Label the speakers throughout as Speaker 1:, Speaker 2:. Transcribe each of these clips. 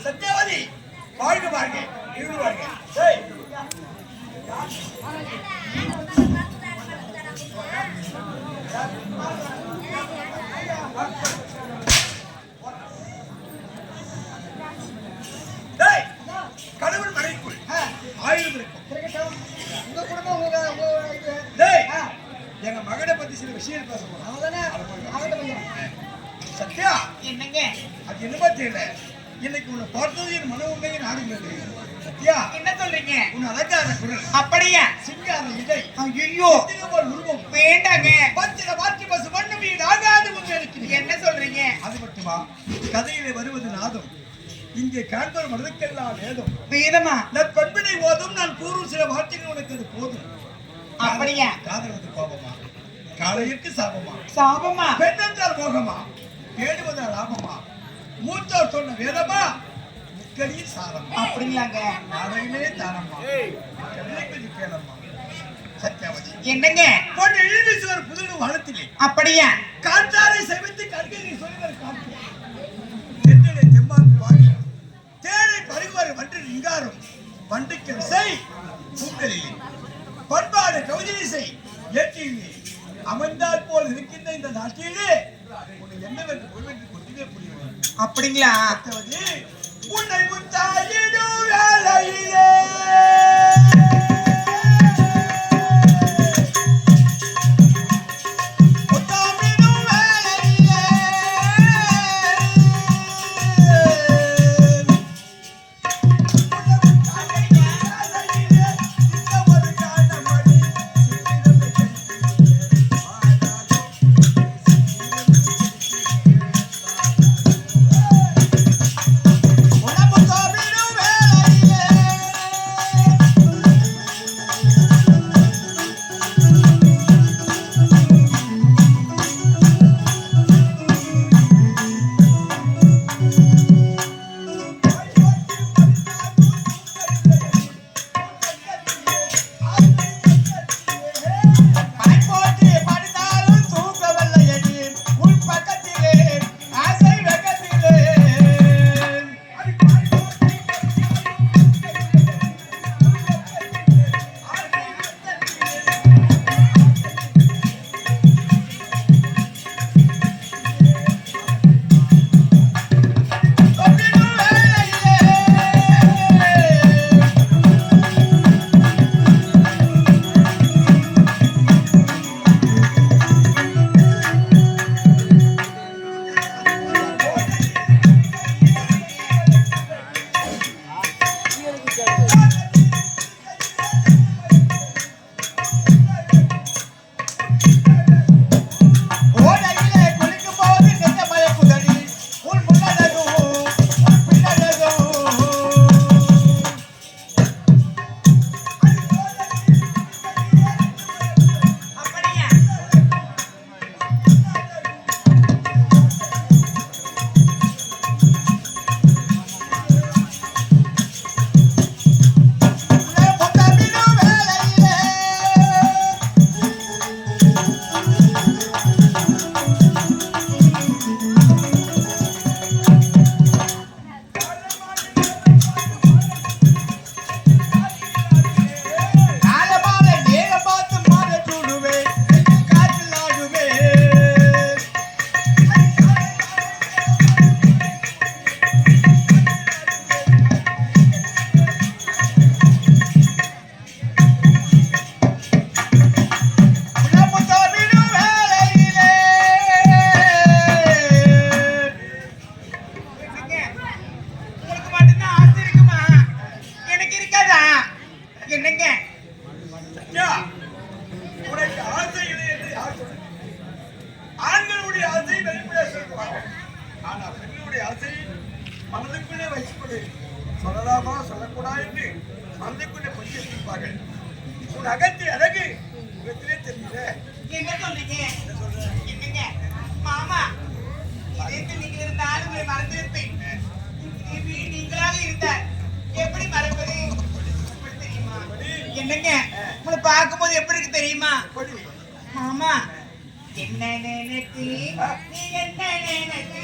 Speaker 1: சத்யவதி வாழ்க வாழ்க இரு வாழ்க. கடவுள் மனைக்குள் 1000 இருக்கும். உங்க குடும்பம் எங்க மகனை பத்தி சில விஷயம் பேச போறோம். சத்யா
Speaker 2: என்னங்க
Speaker 1: அது என்னமா தெரியல. இன்னைக்கு உன்னை பார்த்தது என் மன உண்மையை நாடுகிறது. சத்யா
Speaker 2: என்ன சொல்றீங்க?
Speaker 1: உன் அலங்கார குரல்
Speaker 2: அப்படியா?
Speaker 1: சிங்கார இடை
Speaker 2: ஐயோ
Speaker 1: உருவம்
Speaker 2: வேண்டாங்க.
Speaker 1: பத்திர மாற்றி பசு மண்ணு வீடு ஆகாது உங்களுக்கு.
Speaker 2: என்ன சொல்றீங்க?
Speaker 1: அது மட்டுமா கதையிலே வருவது நாதம், இங்கே காண்பர் மனதுக்கெல்லாம் வேதம்.
Speaker 2: வேதமா?
Speaker 1: நான் பண்பினை ஓதும், நான் கூறும் சில வார்த்தைகள் உனக்கு அது போதும்.
Speaker 2: அப்படியா?
Speaker 1: காதலுக்கு கோபமா, காலையிற்கு சாபமா,
Speaker 2: சாபமா,
Speaker 1: பெண்ணென்றால் மோகமா, தேடுவதால் லாபமா, மூத்தோர் சொன்ன வேதமா, முக்கடியின் சாரமா.
Speaker 2: அப்படிங்களாங்க?
Speaker 1: நாடகமே தானம்மா, கொஞ்சம் கேளம்மா. சத்யாவதி
Speaker 2: என்னங்க?
Speaker 1: பொண்ணு இழிவீசுவர் புதுடு வளத்திலே.
Speaker 2: அப்படியா?
Speaker 1: காற்றாரை செவித்து கற்கையை சொல்லுவர் காற்று எத்தனை தெம்மாக்கு வாங்கி தேனை பருகுவார் வன்று நிங்காரும் வண்டுக்கு விசை பூக்களிலே பண்பாடு கவிதை ஏற்றிலே அமைந்தால் போல் இருக்கின்ற இந்த நாட்டிலே உன்னை என்னவென்று பொருவென்று கொண்டுவே புரியும்.
Speaker 2: அப்படிங்களா?
Speaker 1: உன்னை முத்தாயிடும் வேலையிலே மனதுக்குள்ளே வைத்துக்கொண்டு சொல்லலாமா சொல்லக்கூடாது என்று மனதுக்குள்ளே கொஞ்சம் இருப்பார்கள். உன் அகத்தை அழகு முகத்திலே தெரியல.
Speaker 2: என்ன சொல்றீங்க? என்னங்க மாமா, இதற்கு நீங்க இருந்தாலும் உங்களை மறந்திருப்பேன். நீங்களாக இருந்தார் எப்படி மறப்பது? தெரியுமா என்னங்க, உங்களை பார்க்கும்போது எப்படி இருக்கு தெரியுமா மாமா? என்ன நினைச்சு நீ என்ன நினைச்சு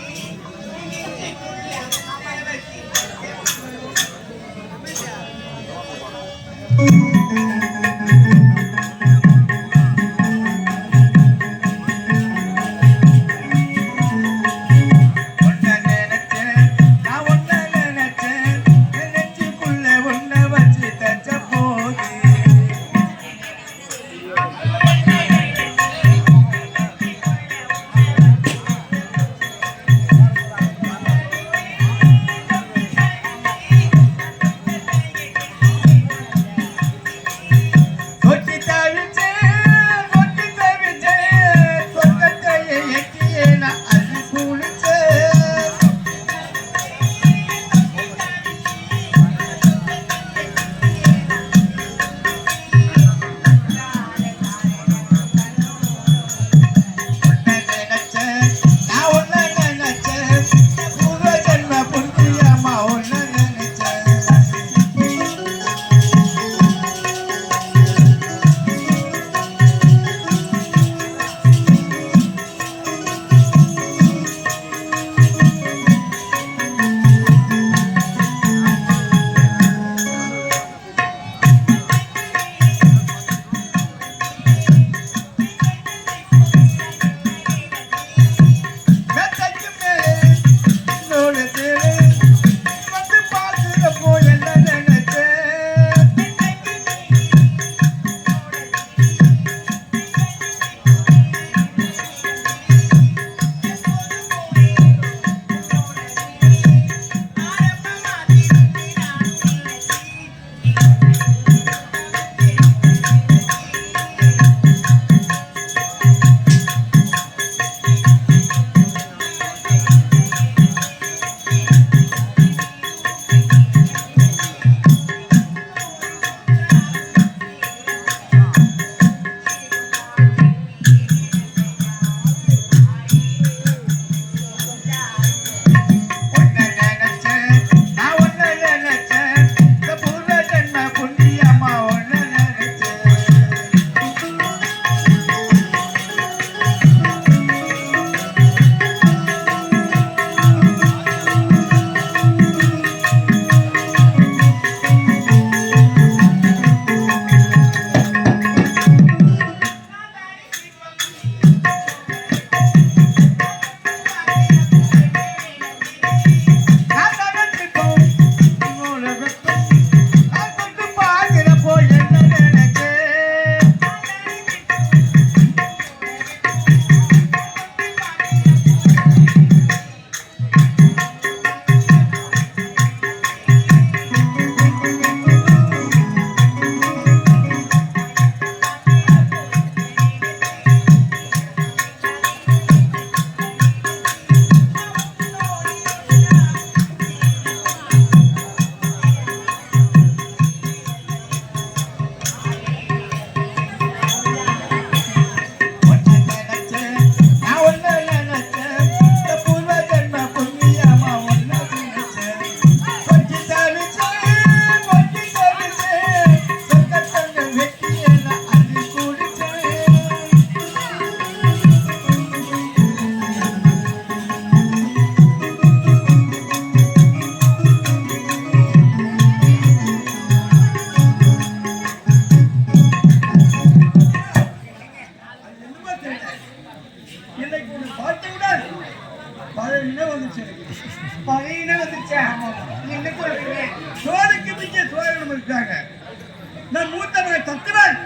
Speaker 1: நம் மூத்த மகன் தத்துவன்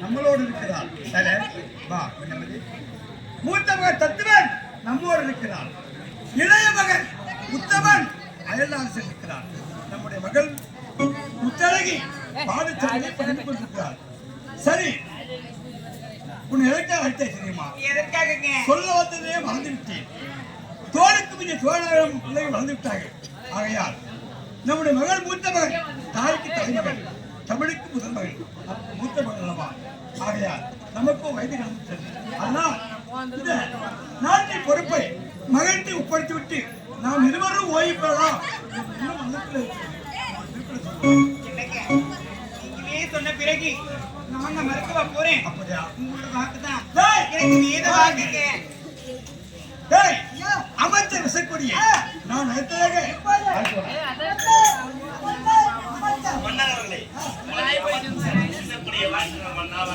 Speaker 1: நம்மளோடு இருக்கிறார். மூத்த மகன் தத்துவன் நம்மோடு இருக்கிறார். இளைய மகன் உத்தமன் அயல்நாடு சென்றிருக்கிறார். நம்முடைய மகள் முத்தழகி பாடசாலையை படித்துக் கொண்டிருக்கிறார். சரி, உன் எதற்காக அழைத்தே தெரியுமா?
Speaker 2: எதற்காக?
Speaker 1: சொல்ல வந்ததே மறந்து விட்டேன். தோளுக்கு மிக தோழரும் பிள்ளைகள் மறந்து விட்டார்கள். ஆகையால் நம்முடைய மகள் மூத்த மகள் தாய்க்கு தலைமகள், தமிழுக்கு முதல் மகள், மூத்த மகள் அல்லவா? ஆகையால் நமக்கும் வயது கடந்துவிட்டது. அதனால் இந்த நாட்டின் பொறுப்பை மகள்கிட்ட ஒப்படைத்துவிட்டு நாம் இருவரும் ஓய்வு பெறலாம்.
Speaker 2: நீங்களே சொன்ன பிறகு நான் மறுக்கவா போறேன்?
Speaker 1: அப்படியா?
Speaker 2: உங்களோட வாக்குதான்
Speaker 1: டேய்!
Speaker 2: எனக்கு வேத வாக்குங்க.
Speaker 1: டேய், அமைச்சர் விசைக்கூடிய நான் அடுத்ததாக
Speaker 3: மன்னர்களே, விசைக்கூடிய வாழ்க்கை மன்னார்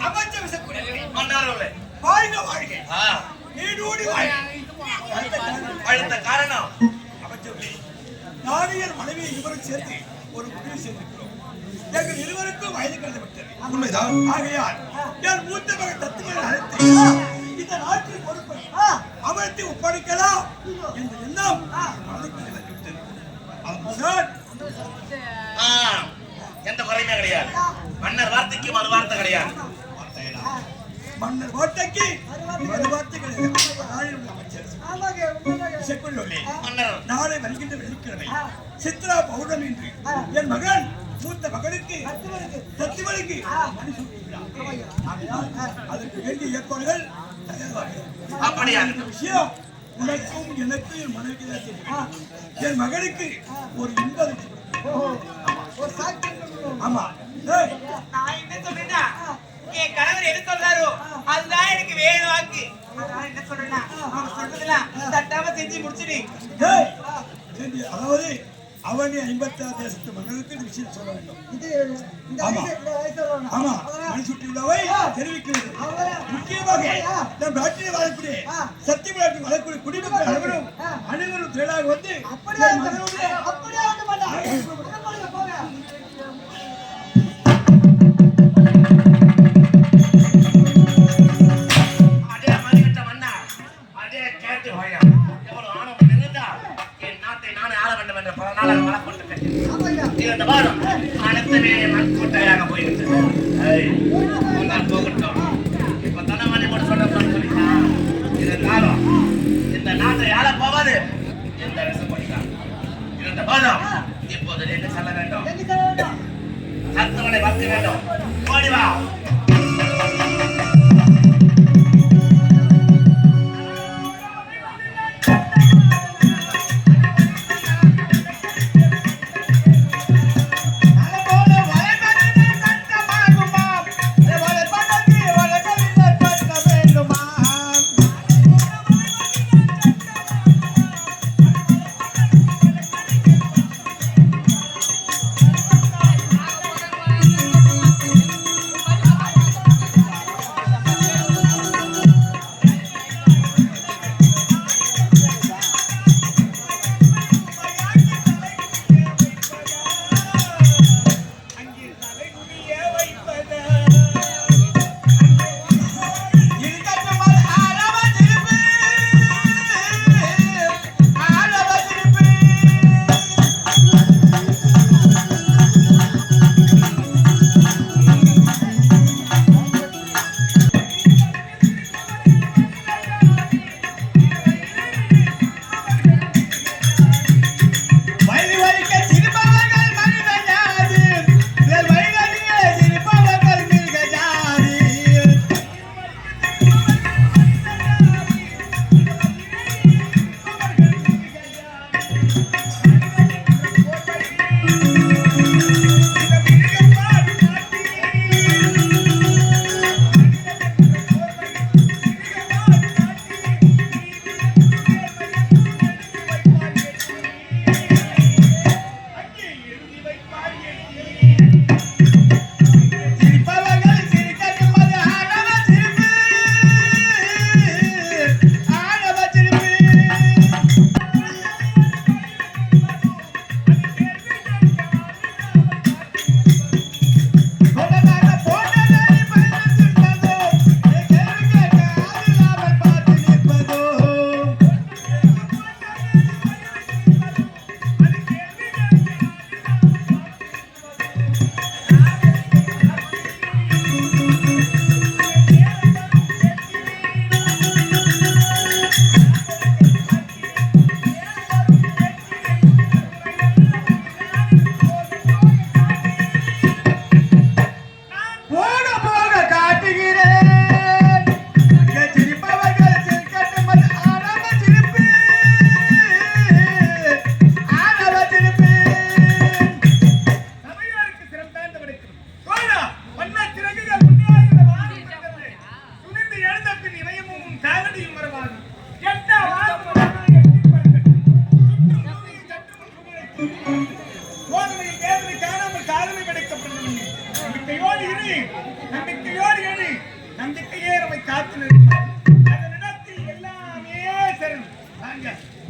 Speaker 1: அமைச்சர் விசைக்கூடிய
Speaker 3: மன்னார்களே,
Speaker 1: வாழ்க வாழ்க,
Speaker 3: ஆ,
Speaker 1: நீடூடி வாழ்க.
Speaker 3: அடுத்த காரணம்
Speaker 1: அமைச்சர்களே, நாடியர் மனைவியை இருவரும் சேர்த்து ஒரு முடிவு செய்திருக்கிறோம். எங்கள் இருவருக்கும் வயது கடந்து விட்டது. உண்மைதான். ஆகையால் என் மூத்த மகன் தத்துவரை அழைத்து இந்த நாட்டின் பொறுப்பை அமர்த்தி ஒப்படைக்கலாம் என்ற எண்ணம் மனதுக்குள் வந்துவிட்டது. அதனால்
Speaker 3: ஆ, எந்த குறையுமே கிடையாது. மன்னர் வார்த்தைக்கு மறு வார்த்தை கிடையாது.
Speaker 1: மன்னர் வார்த்தைக்கு மறு வார்த்தை கிடையாது. அமைச்சர் விசைக்குள்ளே
Speaker 3: மன்னர்
Speaker 1: நாளை வருகின்ற வெள்ளிக்கிழமை சித்ரா பௌர்ணமி என்று என் மகன் மூத்த மகனுக்கு தத்துவனுக்கு மணி சூட்டுகிறார். ஆகையால் அதற்கு வேண்டிய ஏற்பாடுகள் தயாராக
Speaker 3: அப்படியா?
Speaker 1: இந்த விஷயம் உனக்கும் எனக்கும் என் மனைவிக்கு தான் தெரியும். என் மகனுக்கு ஒரு இன்பம் ஆமா. டேய்,
Speaker 2: நான் என்ன சொல்றேன்னா, என் கணவர் எது சொல்றாரோ அதுதான் எனக்கு வேத வாக்கு. அதான் என்ன சொல்றேன்னா, அவங்க சொல்றதெல்லாம் தட்டாம செஞ்சு முடிச்சிடு.
Speaker 1: டேய், சரி, அதாவது அவனி 56 தேசத்து மன்னருக்கு இந்த விஷயம் சொல்ல வேண்டும். ஆமா ஆமா, மணி சுட்டி உள்ளவை தெரிவிக்கிறது. முக்கியமாக நம் நாட்டில் வாழக்கூடிய சத்திய நாட்டில் வாழக்கூடிய குடிமக்கள் அனைவரும் திரளாக வந்து
Speaker 3: அதே மதிக்கட்ட மன்னா, அதே கேட்டு வாயா. எவ்வளவு ஆணவம் இருந்தா என் நாட்டை நானே ஆள வேண்டும் என்ற பல நாளாக வளப்பட்டுட்டேன். இந்த வாரம் அனைத்துமே மண்கோட்டையாக போய்விட்டது. முன்னால் போகட்டும். இப்ப தனமணி மட்டும் சொல்லிட்டா இருந்தாலும் இந்த நாட்டை ஆள போவாது எந்த அரசு போயிட்டான். இந்த வாரம் இப்போது என்ன சொல்ல வேண்டும்? சத்துவனை பார்க்க வேண்டும். ஓடி வா.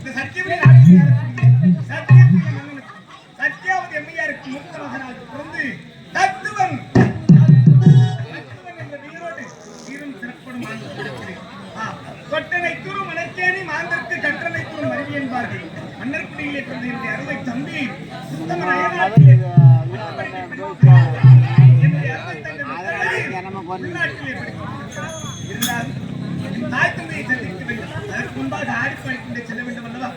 Speaker 1: இந்த சத்தியவதி நாட்டில் சத்தியத்திய மன்னனுக்கு சத்தியாவதி எம்மையாருக்கு மூத்த மகனாக பிறந்து தத்துவன் என்ற வீரோடு வீரம் சிறப்படும் கொட்டனை தூரும் மணற்கேணி மாந்தற்கு கற்றனை தூரும் அருவி என்பார்கள். மன்னர்குடியிலே பிறந்த என்னுடைய அருமை தம்பி உத்தமன் அயல்நாட்டிலே என்னுடைய அருமை தங்கை உள்நாட்டிலே படிக்கிறார். இருந்தாலும் தாய் தந்தையை சந்திக்க வேண்டும். அதற்கு முன்பாக ஆடி படிக்கின்ற செல்ல வேண்டும் அல்லவா?